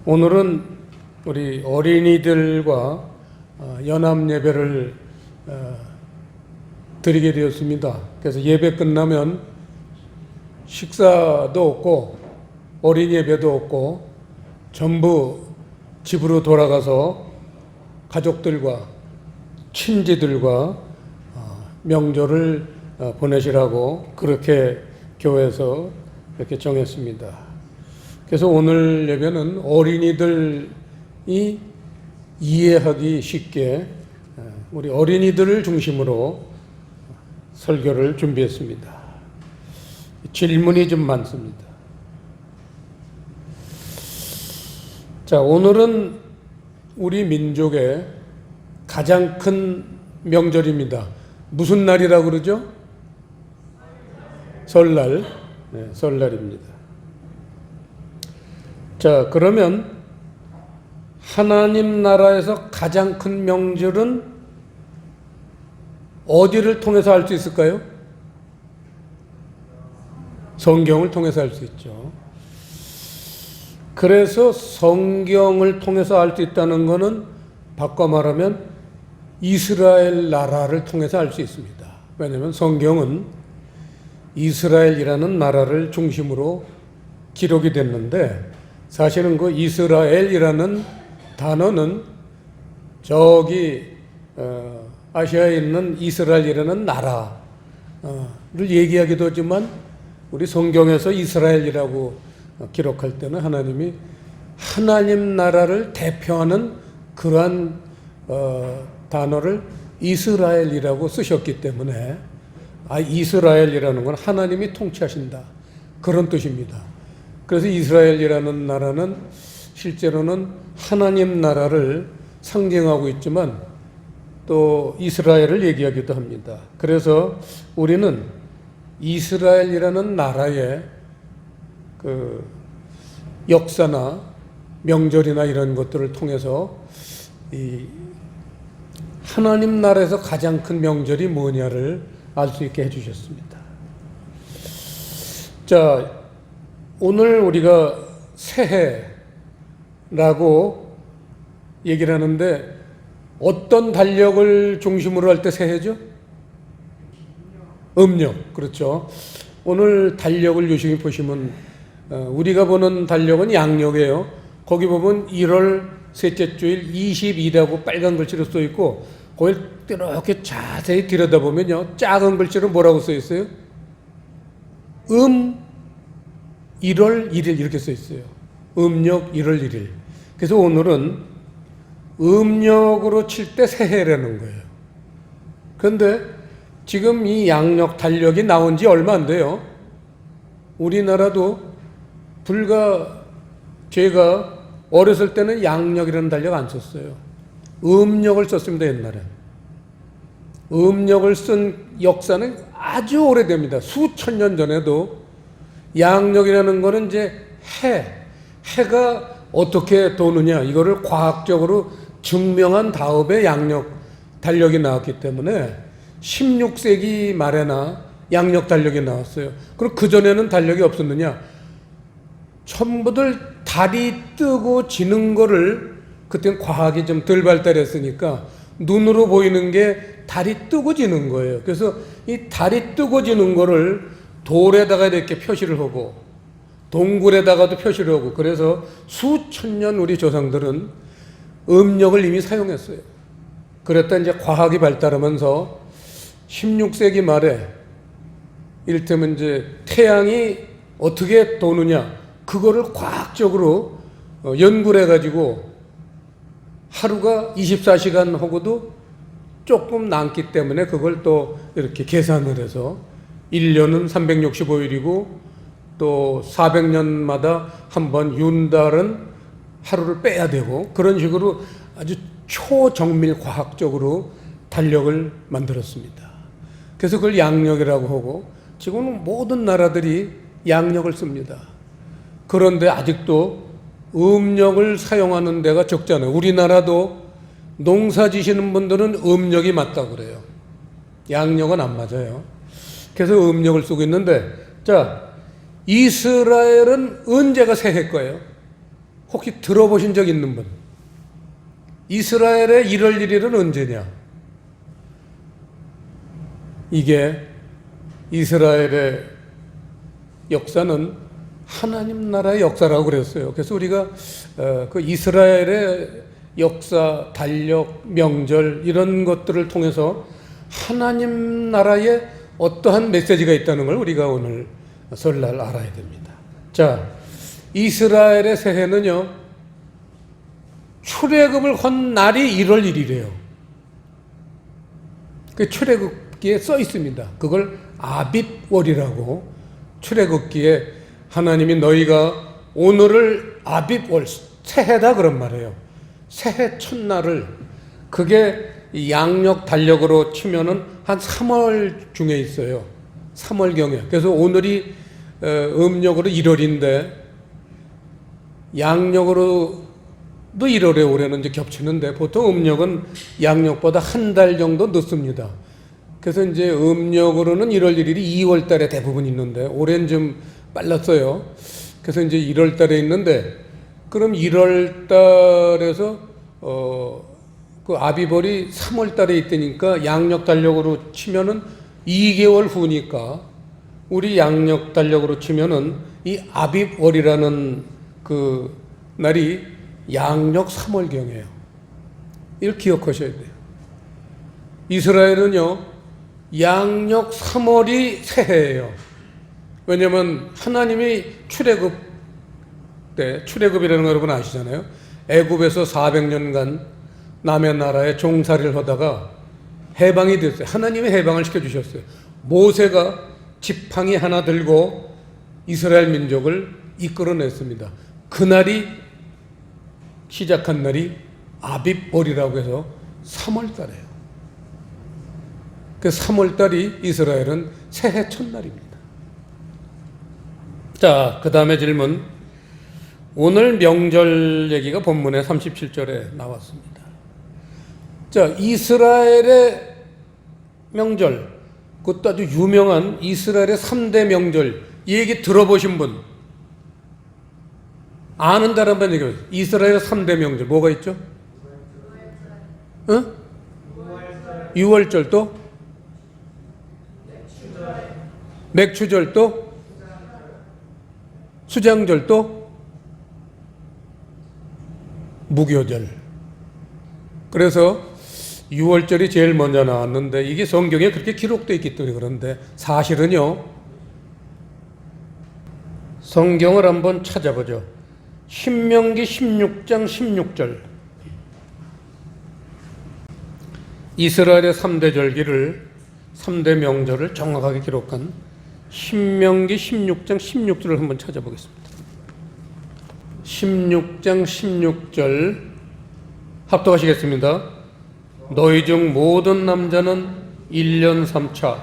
오늘은 우리 어린이들과 연합 예배를 드리게 되었습니다. 그래서 예배 끝나면 식사도 없고 어린이 예배도 없고 전부 집으로 돌아가서 가족들과 친지들과 명절을 보내시라고 그렇게 교회에서 이렇게 정했습니다. 그래서 오늘 예배는 어린이들이 이해하기 쉽게 우리 어린이들을 중심으로 설교를 준비했습니다. 질문이 좀 많습니다. 자, 오늘은 우리 민족의 가장 큰 명절입니다. 무슨 날이라고 그러죠? 설날. 네, 설날입니다. 자, 그러면 하나님 나라에서 가장 큰 명절은 어디를 통해서 알 수 있을까요? 성경을 통해서 알 수 있죠. 그래서 성경을 통해서 알 수 있다는 것은 바꿔 말하면 이스라엘 나라를 통해서 알 수 있습니다. 왜냐하면 성경은 이스라엘이라는 나라를 중심으로 기록이 됐는데 사실은 그 이스라엘이라는 단어는 저기 아시아에 있는 이스라엘이라는 나라를 얘기하기도 하지만 우리 성경에서 이스라엘이라고 기록할 때는 하나님이 하나님 나라를 대표하는 그러한 단어를 이스라엘이라고 쓰셨기 때문에 이스라엘이라는 건 하나님이 통치하신다 그런 뜻입니다. 그래서 이스라엘이라는 나라는 실제로는 하나님 나라를 상징하고 있지만 또 이스라엘을 얘기하기도 합니다. 그래서 우리는 이스라엘이라는 나라의 그 역사나 명절이나 이런 것들을 통해서 이 하나님 나라에서 가장 큰 명절이 뭐냐를 알 수 있게 해주셨습니다. 자, 오늘 우리가 새해라고 얘기를 하는데 어떤 달력을 중심으로 할 때 새해죠? 음력, 그렇죠. 오늘 달력을 유심히 보시면 우리가 보는 달력은 양력이에요. 거기 보면 1월 셋째 주일 22라고 빨간 글씨로 써 있고 거길 이렇게 자세히 들여다보면요 작은 글씨로 뭐라고 써 있어요? 1월 1일 이렇게 써 있어요. 음력 1월 1일. 그래서 오늘은 음력으로 칠 때 새해라는 거예요. 그런데 지금 이 양력 달력이 나온 지 얼마 안 돼요. 우리나라도 불과 제가 어렸을 때는 양력이라는 달력 안 썼어요. 음력을 썼습니다, 옛날에. 음력을 쓴 역사는 아주 오래됩니다. 수천 년 전에도 양력이라는 거는 이제 해가 어떻게 도느냐 이거를 과학적으로 증명한 다음에 양력 달력이 나왔기 때문에 16세기 말에나 양력 달력이 나왔어요. 그럼 그전에는 달력이 없었느냐? 전부들 달이 뜨고 지는 거를 그때는 과학이 좀 덜 발달했으니까 눈으로 보이는 게 달이 뜨고 지는 거예요. 그래서 이 달이 뜨고 지는 거를 돌에다가 이렇게 표시를 하고 동굴에다가도 표시를 하고 그래서 수천 년 우리 조상들은 음력을 이미 사용했어요. 그랬다 이제 과학이 발달하면서 16세기 말에 이를테면 이제 태양이 어떻게 도느냐 그거를 과학적으로 연구를 해가지고 하루가 24시간 하고도 조금 남기 때문에 그걸 또 이렇게 계산을 해서 1년은 365일이고 또 400년마다 한 번 윤달은 하루를 빼야 되고 그런 식으로 아주 초정밀 과학적으로 달력을 만들었습니다. 그래서 그걸 양력이라고 하고 지금은 모든 나라들이 양력을 씁니다. 그런데 아직도 음력을 사용하는 데가 적잖아요. 우리나라도 농사 지시는 분들은 음력이 맞다고 그래요. 양력은 안 맞아요. 그래서 음력을 쓰고 있는데 자, 이스라엘은 언제가 새해 거예요? 혹시 들어보신 적 있는 분? 이스라엘의 1월 1일은 언제냐? 이게 이스라엘의 역사는 하나님 나라의 역사라고 그랬어요. 그래서 우리가 그 이스라엘의 역사, 달력, 명절 이런 것들을 통해서 하나님 나라에 어떠한 메시지가 있다는 걸 우리가 오늘 설날 알아야 됩니다. 자, 이스라엘의 새해는요, 출애굽을 한 날이 1월 1일이에요. 그 출애굽기에 써 있습니다. 그걸 아빕월이라고, 출애굽기에 하나님이 너희가 오늘을 아빕월, 새해다 그런 말이에요. 새해 첫날을, 그게 양력 달력으로 치면은 한 3월 중에 있어요. 3월경에. 그래서 오늘이 음력으로 1월인데 양력으로도 1월에 올해는 이제 겹치는데 보통 음력은 양력보다 한 달 정도 늦습니다. 그래서 이제 음력으로는 1월 1일이 2월 달에 대부분 있는데 올해는 좀 빨랐어요. 그래서 이제 1월 달에 있는데 그럼 1월 달에서 그 아비벌이 3월 달에 있다니까 양력 달력으로 치면은 2개월 후니까 우리 양력 달력으로 치면은 이 아비월이라는 그 날이 양력 3월경이에요. 이걸 기억하셔야 돼요. 이스라엘은요, 양력 3월이 새해예요. 왜냐면 하나님이 출애굽 때, 출애굽이라는 거 여러분 아시잖아요. 애굽에서 400년간 남의 나라에 종살이를 하다가 해방이 됐어요. 하나님이 해방을 시켜주셨어요. 모세가 지팡이 하나 들고 이스라엘 민족을 이끌어냈습니다. 그날이 시작한 날이 아빕월이라고 해서 3월달이에요. 그 3월달이 이스라엘은 새해 첫날입니다. 자, 그 다음에 질문. 오늘 명절 얘기가 본문의 37절에 나왔습니다. 자, 이스라엘의 명절, 그것도 아주 유명한 이스라엘의 3대 명절, 이 얘기 들어보신 분, 아는다는 분 얘기해요. 이스라엘의 3대 명절, 뭐가 있죠? 응? 유월절 또? 맥추절 또? 수장절 또? 무교절. 그래서 6월절이 제일 먼저 나왔는데 이게 성경에 그렇게 기록되어 있기 때문에 그런데 사실은요, 성경을 한번 찾아보죠. 신명기 16장 16절. 이스라엘의 3대 절기를, 3대 명절을 정확하게 기록한 신명기 16장 16절을 한번 찾아보겠습니다. 16장 16절 합독하시겠습니다. 너희 중 모든 남자는 1년 3차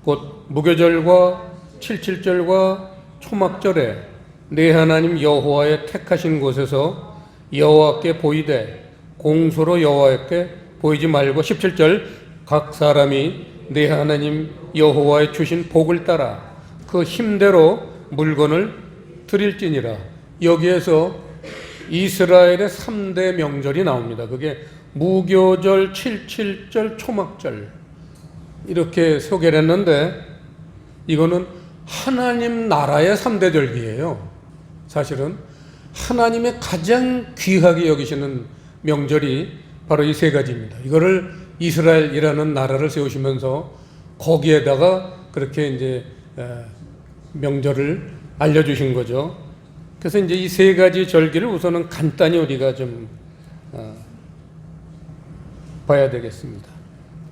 곧 무교절과 칠칠절과 초막절에 네 하나님 여호와의 택하신 곳에서 여호와께 보이되 공소로 여호와께 보이지 말고 17절 각 사람이 네 하나님 여호와의 주신 복을 따라 그 힘대로 물건을 드릴지니라. 여기에서 이스라엘의 3대 명절이 나옵니다. 그게 무교절, 칠칠절, 초막절 이렇게 소개를 했는데 이거는 하나님 나라의 3대 절기예요. 사실은 하나님의 가장 귀하게 여기시는 명절이 바로 이 세 가지입니다. 이거를 이스라엘이라는 나라를 세우시면서 거기에다가 그렇게 이제 명절을 알려주신 거죠. 그래서 이제 이 세 가지 절기를 우선은 간단히 우리가 좀 봐야 되겠습니다.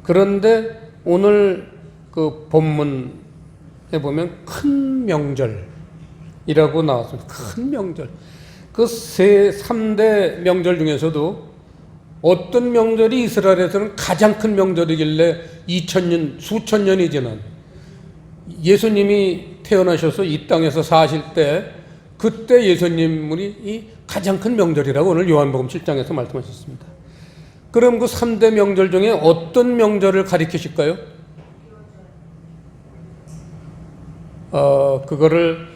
그런데 오늘 그 본문에 보면 큰 명절이라고 나왔습니다. 큰 명절. 그 3대 명절 중에서도 어떤 명절이 이스라엘에서는 가장 큰 명절이길래 2000년, 수천 년이 지난 예수님이 태어나셔서 이 땅에서 사실 때 그때 예수님이 이 가장 큰 명절이라고 오늘 요한복음 7장에서 말씀하셨습니다. 그럼 그 3대 명절 중에 어떤 명절을 가리키실까요? 그거를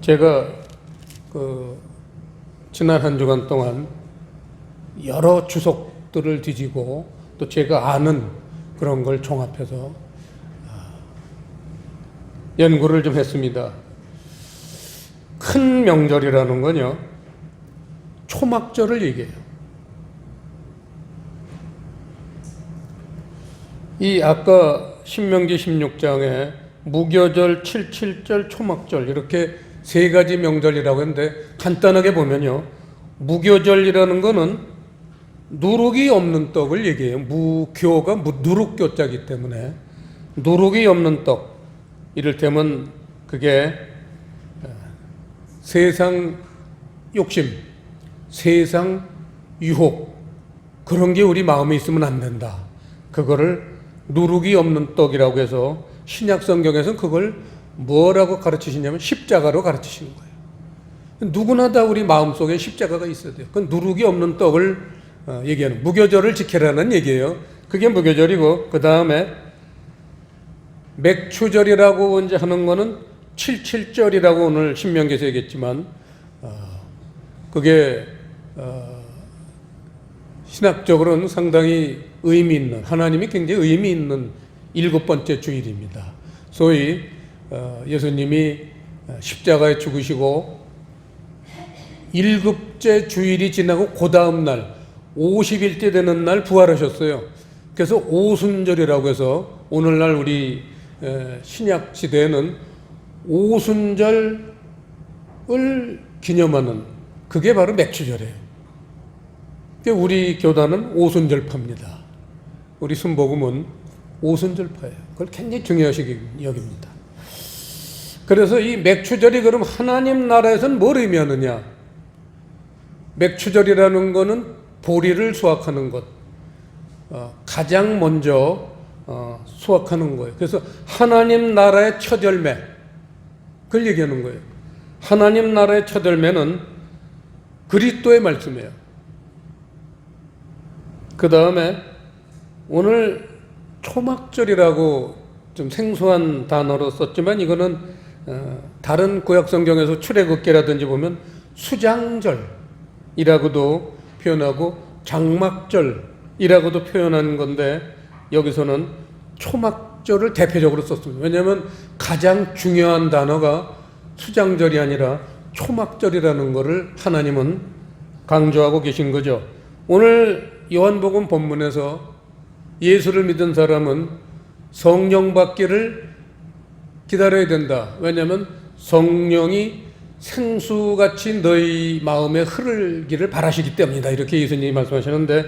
제가 지난 한 주간 동안 여러 추석들을 뒤지고 또 제가 아는 그런 걸 종합해서 연구를 좀 했습니다. 큰 명절이라는 건요, 초막절을 얘기해요. 이 아까 신명기 16장에 무교절, 칠칠절, 초막절 이렇게 세 가지 명절이라고 했는데 간단하게 보면요, 무교절이라는 거는 누룩이 없는 떡을 얘기해요. 무교가 누룩교자이기 때문에 누룩이 없는 떡, 이를테면 그게 세상 욕심, 세상 유혹, 그런 게 우리 마음에 있으면 안 된다. 그거를 누룩이 없는 떡이라고 해서 신약 성경에서는 그걸 뭐라고 가르치시냐면 십자가로 가르치시는 거예요. 누구나 다 우리 마음속에 십자가가 있어야 돼요. 그 누룩이 없는 떡을 얘기하는, 무교절을 지키라는 얘기예요. 그게 무교절이고, 그 다음에 맥추절이라고 이제 하는 거는 칠칠절이라고 오늘 신명기에서 얘기했지만, 그게 신학적으로는 상당히 의미 있는, 하나님이 굉장히 의미 있는 7번째 주일입니다. 소위 예수님이 십자가에 죽으시고 7째 주일이 지나고 그 다음 날 50일째 되는 날 부활하셨어요. 그래서 오순절이라고 해서 오늘날 우리 신약 시대에는 오순절을 기념하는, 그게 바로 맥추절이에요. 우리 교단은 오순절파입니다. 우리 순복음은 오순절파예요. 그걸 굉장히 중요시 여깁니다. 그래서 이 맥추절이 그럼 하나님 나라에서는 뭘 의미하느냐? 맥추절이라는 거는 보리를 수확하는 것, 가장 먼저 수확하는 거예요. 그래서 하나님 나라의 첫 열매, 그걸 얘기하는 거예요. 하나님 나라의 첫 열매는 그리스도의 말씀이에요. 그 다음에 오늘 초막절이라고 좀 생소한 단어로 썼지만 이거는 다른 구약 성경에서 출애굽기라든지 보면 수장절이라고도 표현하고 장막절이라고도 표현하는 건데, 여기서는 초막절을 대표적으로 썼습니다. 왜냐하면 가장 중요한 단어가 수장절이 아니라 초막절이라는 것을 하나님은 강조하고 계신 거죠. 오늘 요한복음 본문에서 예수를 믿은 사람은 성령 받기를 기다려야 된다. 왜냐하면 성령이 생수같이 너희 마음에 흐르기를 바라시기 때문이다. 이렇게 예수님이 말씀하시는데,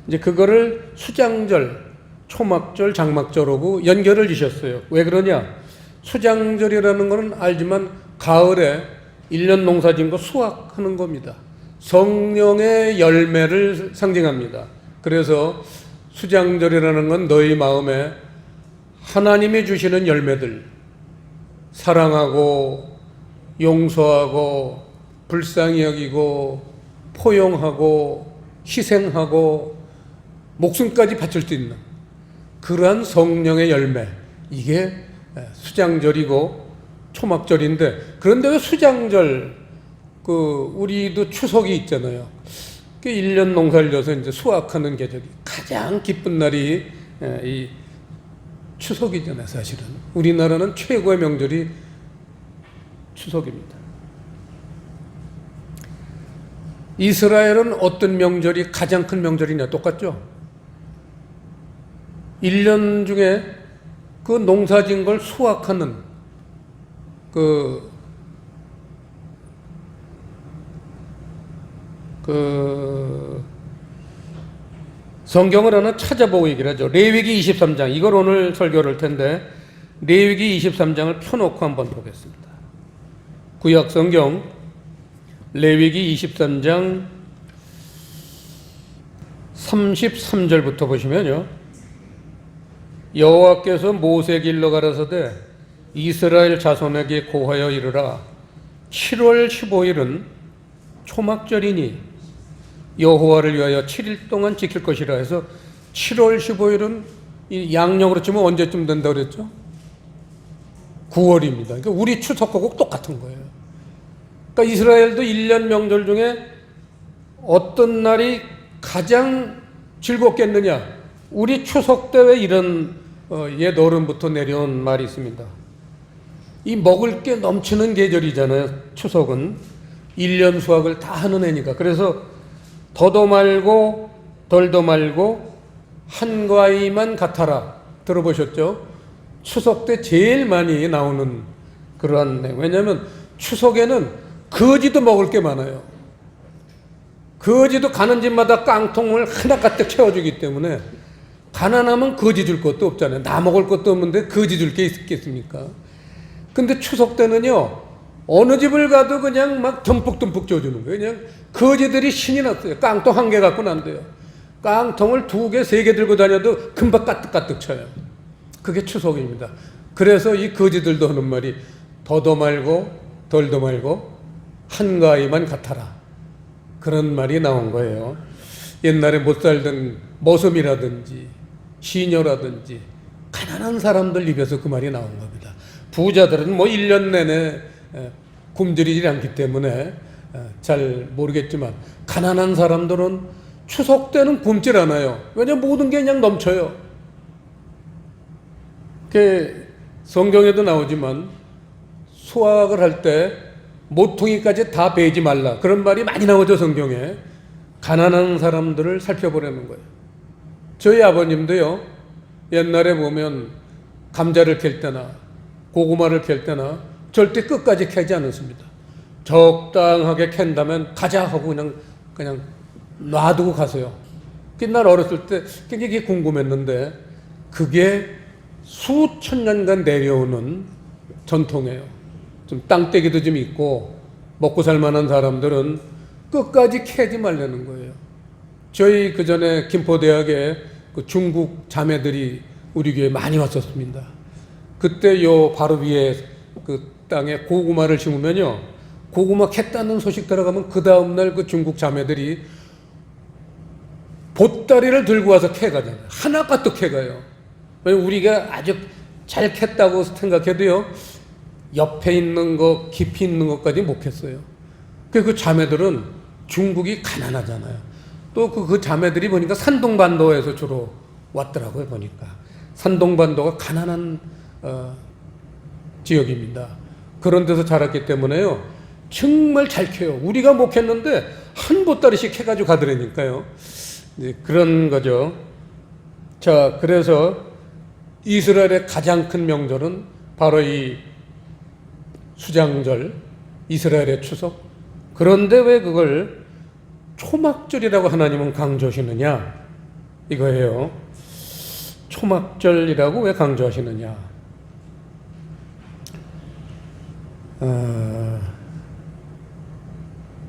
이제 그거를 수장절, 초막절, 장막절하고 연결을 지셨어요. 왜 그러냐? 수장절이라는 것은 알지만 가을에 1년 농사진 거 수확하는 겁니다. 성령의 열매를 상징합니다. 그래서 수장절이라는 건 너희 마음에 하나님이 주시는 열매들, 사랑하고 용서하고 불쌍히 여기고 포용하고 희생하고 목숨까지 바칠 수 있는 그러한 성령의 열매, 이게 수장절이고 초막절인데, 그런데 왜 수장절, 우리도 추석이 있잖아요. 1년 농사를 져서 이제 수확하는 계절이 가장 기쁜 날이 이 추석이잖아요, 사실은. 우리나라는 최고의 명절이 추석입니다. 이스라엘은 어떤 명절이 가장 큰 명절이냐? 똑같죠? 1년 중에 그 농사진 걸 수확하는 성경을 하나 찾아보고 얘기를 하죠. 레위기 23장, 이걸 오늘 설교를 할 텐데, 레위기 23장을 펴놓고 한번 보겠습니다. 구약 성경 레위기 23장 33절부터 보시면요, 여호와께서 모세에게 일러 가라사대 이스라엘 자손에게 고하여 이르라. 7월 15일은 초막절이니 여호와를 위하여 7일 동안 지킬 것이라 해서 7월 15일은 이 양력으로 치면 언제쯤 된다고 그랬죠? 9월입니다. 그러니까 우리 추석하고 똑같은 거예요. 그러니까 이스라엘도 1년 명절 중에 어떤 날이 가장 즐겁겠느냐? 우리 추석 때 왜 이런 옛 어른부터 내려온 말이 있습니다. 이 먹을 게 넘치는 계절이잖아요. 추석은 1년 수확을 다 하는 해니까. 그래서 더도 말고 덜도 말고 한과이만 같아라. 들어보셨죠? 추석 때 제일 많이 나오는 그러한, 왜냐하면 추석에는 거지도 먹을 게 많아요. 거지도 가는 집마다 깡통을 하나 가득 채워주기 때문에 가난하면 거지 줄 것도 없잖아요. 나 먹을 것도 없는데 거지 줄 게 있겠습니까? 근데 추석 때는요, 어느 집을 가도 그냥 막 듬뿍듬뿍 줘주는 거예요. 그냥 거지들이 신이 났어요. 깡통 한 개 갖고는 안 돼요. 깡통을 2개, 3개 들고 다녀도 금방 까뜩까뜩 쳐요. 그게 추석입니다. 그래서 이 거지들도 하는 말이 더도 말고 덜도 말고 한가위만 같아라. 그런 말이 나온 거예요. 옛날에 못 살던 머슴이라든지 시녀라든지 가난한 사람들 입에서 그 말이 나온 겁니다. 부자들은 뭐 1년 내내 굶주리지 않기 때문에 잘 모르겠지만 가난한 사람들은 추석 때는 굶질 않아요. 왜냐하면 모든 게 그냥 넘쳐요. 성경에도 나오지만 수확을 할 때 모퉁이까지 다 베지 말라. 그런 말이 많이 나오죠, 성경에. 가난한 사람들을 살펴보라는 거예요. 저희 아버님도요, 옛날에 보면 감자를 캘 때나 고구마를 캘 때나 절대 끝까지 캐지 않았습니다. 적당하게 캔다면 가자 하고 그냥 놔두고 가세요. 옛날 어렸을 때 굉장히 궁금했는데 그게 수천 년간 내려오는 전통이에요. 좀 땅떼기도 좀 있고 먹고 살만한 사람들은 끝까지 캐지 말라는 거예요. 저희 그 전에 김포대학에 그 중국 자매들이 우리 교회에 많이 왔었습니다. 그때 요 바로 위에 그 땅에 고구마를 심으면요, 고구마 캤다는 소식 들어가면 그 다음날 그 중국 자매들이 보따리를 들고 와서 캐가잖아요. 하나 가득 캐가요. 우리가 아주 잘 캤다고 생각해도요, 옆에 있는 거, 깊이 있는 것까지 못 캤어요. 그 자매들은 중국이 가난하잖아요. 또 그 자매들이 보니까 산동반도에서 주로 왔더라고요, 보니까. 산동반도가 가난한 지역입니다. 그런 데서 자랐기 때문에요, 정말 잘 캐요. 우리가 못 캤는데 한 보따리씩 캐가지고 가더라니까요. 그런 거죠. 자, 그래서 이스라엘의 가장 큰 명절은 바로 이 수장절, 이스라엘의 추석. 그런데 왜 그걸 초막절이라고 하나님은 강조하시느냐? 이거예요. 초막절이라고 왜 강조하시느냐?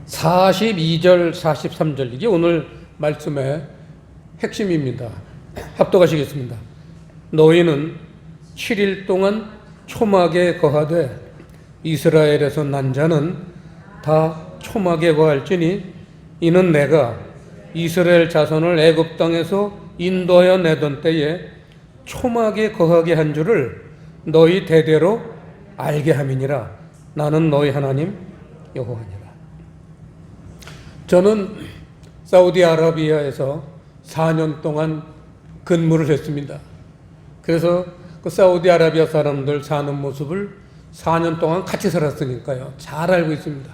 42절, 43절, 이게 오늘 말씀의 핵심입니다. 합독하시겠습니다. 너희는 7일 동안 초막에 거하되 이스라엘에서 난 자는 다 초막에 거할지니 이는 내가 이스라엘 자손을 애굽 땅에서 인도하여 내던 때에 초막에 거하게 한 줄을 너희 대대로 알게 함이니라. 나는 너희 하나님 여호와니라. 저는 사우디아라비아에서 4년 동안 근무를 했습니다. 그래서 그 사우디아라비아 사람들 사는 모습을 4년 동안 같이 살았으니까요, 잘 알고 있습니다.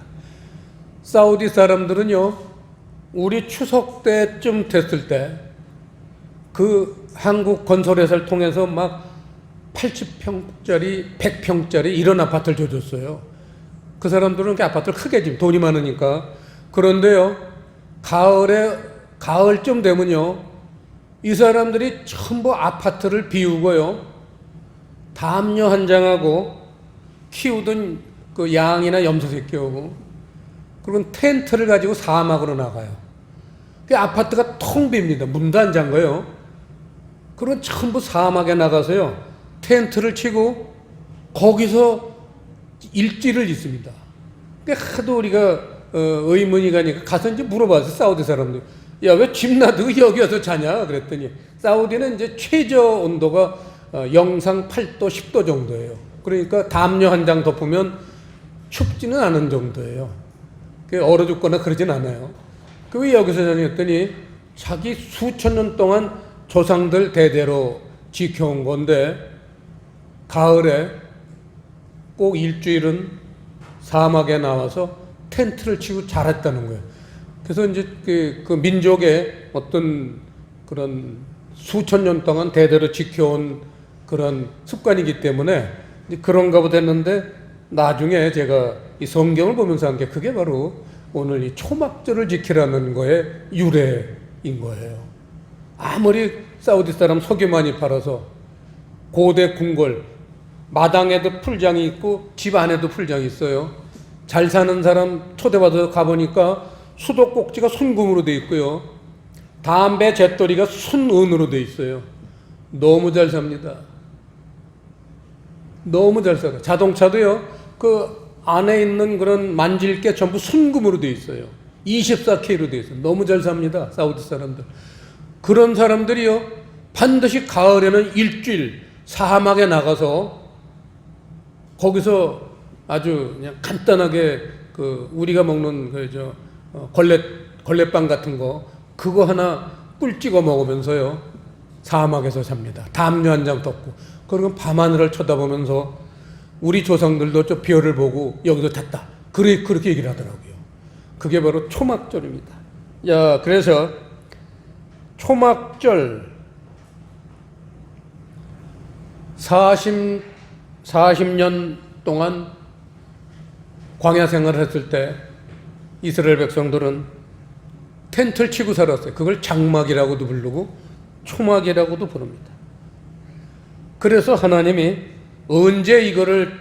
사우디 사람들은요, 우리 추석 때쯤 됐을 때 그 한국 건설회사를 통해서 막 80평짜리, 100평짜리 이런 아파트를 줘줬어요. 그 사람들은 그 아파트를 크게 지금 돈이 많으니까. 그런데요, 가을쯤 되면요, 이 사람들이 전부 아파트를 비우고요, 담요 한 장하고 키우던 그 양이나 염소 새끼하고, 그리고 텐트를 가지고 사막으로 나가요. 그 아파트가 텅 빕니다. 문도 안 잠가요. 그리고 전부 사막에 나가서요, 텐트를 치고 거기서 일주일을 있습니다. 하도 우리가 의문이 가니까 가서 이제 물어봤어요, 사우디 사람들. 야, 왜 집 놔두고 여기 와서 자냐? 그랬더니 사우디는 이제 최저 온도가 영상 8도, 10도 정도예요. 그러니까 담요 한 장 덮으면 춥지는 않은 정도예요. 얼어 죽거나 그러진 않아요. 그 왜 여기서 전했더니 자기 수천 년 동안 조상들 대대로 지켜온 건데 가을에 꼭 일주일은 사막에 나와서 텐트를 치고 자랐다는 거예요. 그래서 이제 그 민족의 어떤 그런 수천 년 동안 대대로 지켜온 그런 습관이기 때문에 그런가 보다 했는데 나중에 제가 이 성경을 보면서 한 게 그게 바로 오늘 이 초막절을 지키라는 거에 유래인 거예요. 아무리 사우디 사람 석유 많이 팔아서 고대 궁궐 마당에도 풀장이 있고 집 안에도 풀장이 있어요. 잘 사는 사람 초대받아서 가보니까 수도꼭지가 순금으로 돼 있고요. 담배 잿더리가 순은으로 돼 있어요. 너무 잘 삽니다. 너무 잘 살아요. 자동차도요, 그 안에 있는 그런 만질 게 전부 순금으로 돼 있어요. 24K로 돼 있어요. 너무 잘 삽니다. 사우디 사람들. 그런 사람들이요, 반드시 가을에는 일주일 사막에 나가서 거기서 아주 그냥 간단하게 그 우리가 먹는 걸레빵 같은 거 그거 하나 꿀 찍어 먹으면서요 사막에서 삽니다. 담요 한 장 덮고 그리고 밤하늘을 쳐다보면서 우리 조상들도 저 별을 보고 여기서 탔다. 그렇게 얘기를 하더라고요. 그게 바로 초막절입니다. 야, 그래서 초막절 40년 동안 광야 생활을 했을 때 이스라엘 백성들은 텐트를 치고 살았어요. 그걸 장막이라고도 부르고 초막이라고도 부릅니다. 그래서 하나님이 언제 이거를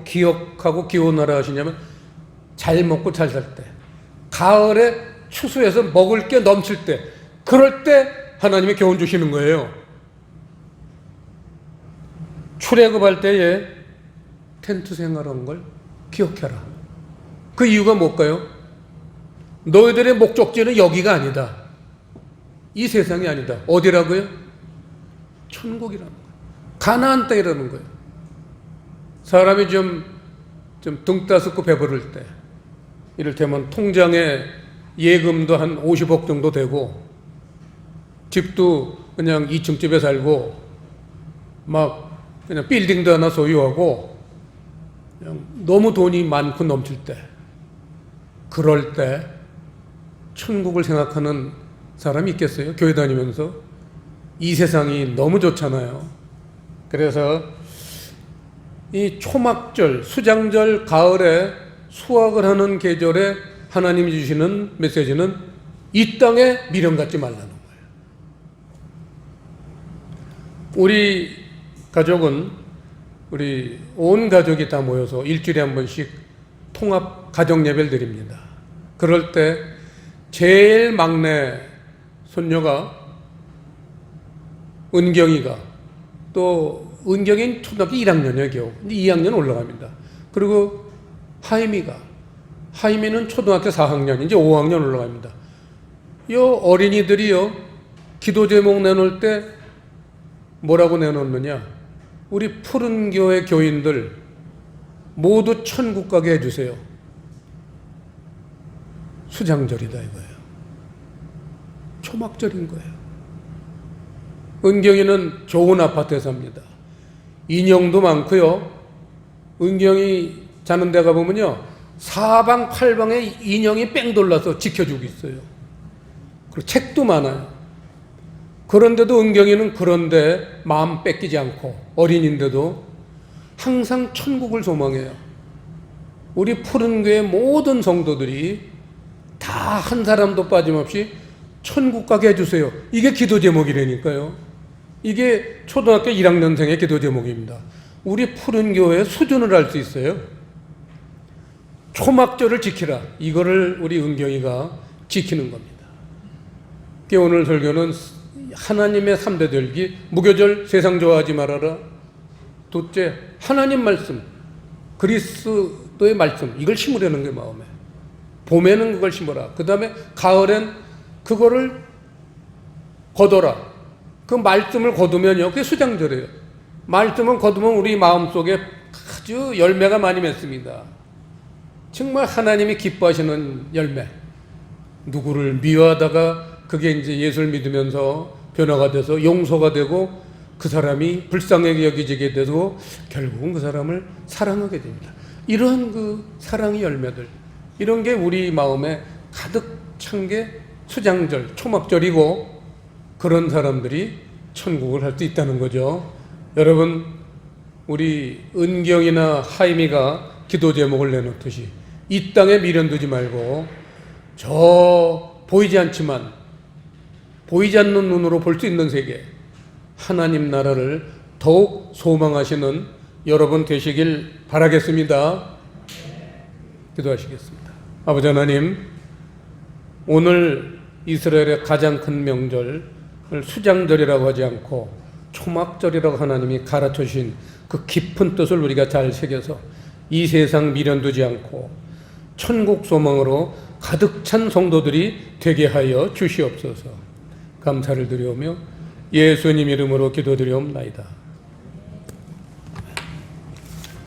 기억하고 기원하라 하시냐면 잘 먹고 잘 살 때, 가을에 추수해서 먹을 게 넘칠 때, 그럴 때 하나님이 교훈 주시는 거예요. 출애굽할 때에 텐트 생활한 걸 기억해라. 그 이유가 뭘까요? 너희들의 목적지는 여기가 아니다. 이 세상이 아니다. 어디라고요? 천국이라는 거예요. 가나안 땅이라는 거예요. 사람이 좀 등 따숩고 배부를 때, 이를테면 통장에 예금도 한 50억 정도 되고 집도 그냥 2층 집에 살고 막 그냥 빌딩도 하나 소유하고 그냥 너무 돈이 많고 넘칠 때, 그럴 때 천국을 생각하는 사람이 있겠어요? 교회 다니면서 이 세상이 너무 좋잖아요. 그래서 이 초막절, 수장절, 가을에 수확을 하는 계절에 하나님이 주시는 메시지는 이 땅에 미련 갖지 말라는 거예요. 우리 가족은 우리 온 가족이 다 모여서 일주일에 한 번씩 통합 가정 예배를 드립니다. 그럴 때 제일 막내 손녀가 은경이가, 또 은경이는 초등학교 1학년이에요 겨우. 2학년 올라갑니다. 그리고 하임이는 초등학교 4학년, 이제 5학년 올라갑니다. 이 어린이들이요, 기도 제목 내놓을 때 뭐라고 내놓느냐? 우리 푸른 교회 교인들 모두 천국 가게 해주세요. 수장절이다 이거예요. 초막절인 거예요. 은경이는 좋은 아파트에 삽니다. 인형도 많고요. 은경이 자는 데 가보면요, 사방팔방에 인형이 뺑 돌라서 지켜주고 있어요. 그리고 책도 많아요. 그런데도 은경이는 그런데 마음 뺏기지 않고, 어린인데도 항상 천국을 소망해요. 우리 푸른교회 모든 성도들이 다 한 사람도 빠짐없이 천국 가게 해주세요. 이게 기도 제목이라니까요. 이게 초등학교 1학년생의 기도 제목입니다. 우리 푸른교회의 수준을 알 수 있어요. 초막절을 지키라. 이거를 우리 은경이가 지키는 겁니다. 오늘 설교는 하나님의 3대 절기, 무교절, 세상 좋아하지 말아라. 둘째, 하나님 말씀, 그리스도의 말씀, 이걸 심으려는 게 마음에. 봄에는 그걸 심어라. 그 다음에 가을엔 그거를 거둬라. 그 말씀을 거두면요, 그게 수장절이에요. 말씀을 거두면 우리 마음속에 아주 열매가 많이 맺습니다. 정말 하나님이 기뻐하시는 열매. 누구를 미워하다가 그게 이제 예수를 믿으면서 변화가 돼서 용서가 되고 그 사람이 불쌍하게 여기지게 되고 결국은 그 사람을 사랑하게 됩니다. 이러한 그 사랑의 열매들, 이런 게 우리 마음에 가득 찬 게 수장절, 초막절이고 그런 사람들이 천국을 할 수 있다는 거죠. 여러분, 우리 은경이나 하임이가 기도 제목을 내놓듯이 이 땅에 미련 두지 말고 저 보이지 않지만 보이지 않는 눈으로 볼 수 있는 세계, 하나님 나라를 더욱 소망하시는 여러분 되시길 바라겠습니다. 기도하시겠습니다. 아버지 하나님, 오늘 이스라엘의 가장 큰 명절을 수장절이라고 하지 않고 초막절이라고 하나님이 가르쳐 주신 그 깊은 뜻을 우리가 잘 새겨서 이 세상 미련 두지 않고 천국 소망으로 가득 찬 성도들이 되게 하여 주시옵소서. 감사를 드리오며 예수님 이름으로 기도드리옵나이다.